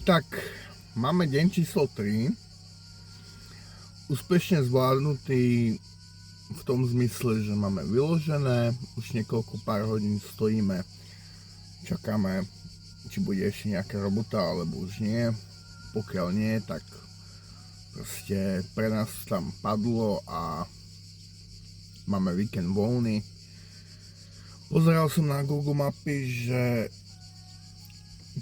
Tak, máme deň číslo 3, úspešne zvládnutý v tom zmysle, že máme vyložené, už niekoľko pár hodín stojíme, čakáme, či bude ešte nejaká robota, alebo už nie. Pokiaľ nie, tak proste pre nás tam padlo a máme víkend voľný. Pozeral som na Google mapy, že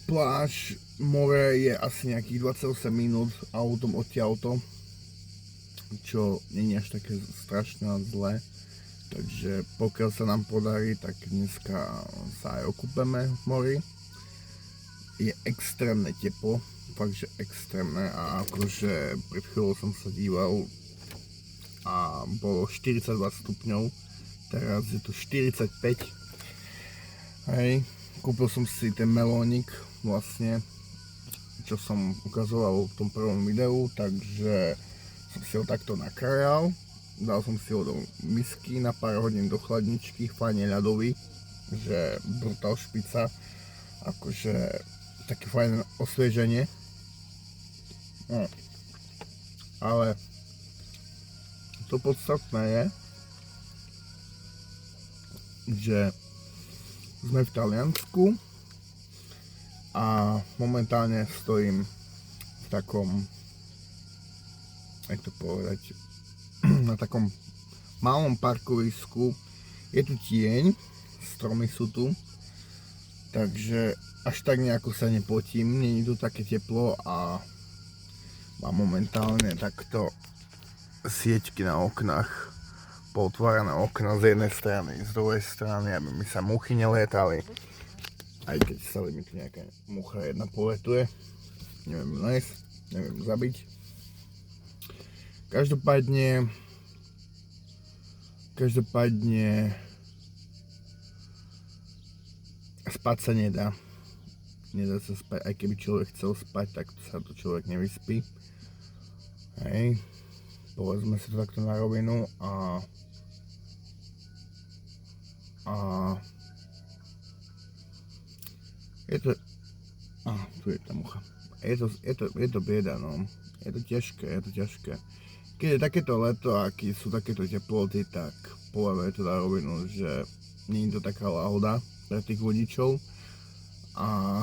pláž, more je asi nejakých 28 minút autom odtiaľto, čo nie je až také strašné a zlé. Takže pokiaľ sa nám podarí, tak dneska sa aj okúpeme v mori. Je extrémne teplo, fakt že extrémne, a akože pred chvíľou som sa díval a bolo 42 stupňov, teraz je to 45. Hej, kúpil som si ten melónik vlastne, čo som ukazoval v tom prvom videu, takže som si ho takto nakrájal, dal som si ho do misky na pár hodín do chladničky, fajne ľadový, že brutál špica, akože také fajné osvieženie. No. Ale to podstatné je, že sme v Taliansku a momentálne stojím v takom, jak to povedať, na takom malom parkovisku. Je tu tieň, stromy sú tu, takže až tak nejako sa nepotím, nie je tu také teplo a mám momentálne takto sieťky na oknách, pootvárané okna z jednej strany, z druhej strany, aby mi sa muchy nelietali. Aj keď sa mi tu nejaká mucha jedna poletuje, neviem nájsť, neviem zabiť. Každopádne spať sa nedá. Nedá sa spať, aj keby človek chcel spať, tak sa to človek nevyspí. Hej, povedzme si to takto na rovinu a je to, tu je tá mucha. Je to bieda, no. Je to ťažké. Keď je takéto leto a keď sú takéto teploty, tak povieme to na rovinu, že nie je to taká lahoda pre tých vodičov. A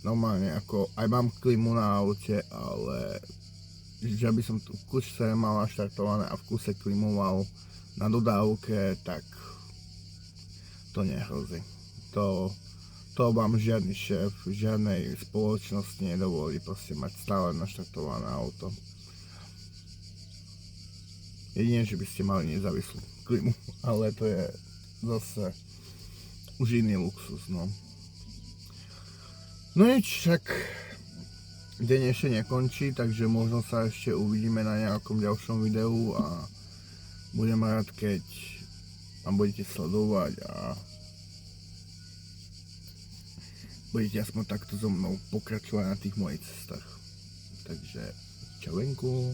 normálne ako, aj mám klimu na aute, ale že by som tu v kuse mal naštartované a v kuse klimoval na dodávke, tak to nehrozí. To vám žiadny šéf v žiadnej spoločnosti nedovolí proste mať stále naštartované auto. Jedine, že by ste mali nezávislú klimu, ale to je zase už iný luxus, no. No nič, však deň ešte nekončí, takže možno sa ešte uvidíme na nejakom ďalšom videu a budem rád, keď ma budete sledovať a budete aspoň takto so mnou pokračovať na tých mojich cestách. Takže čaujenku.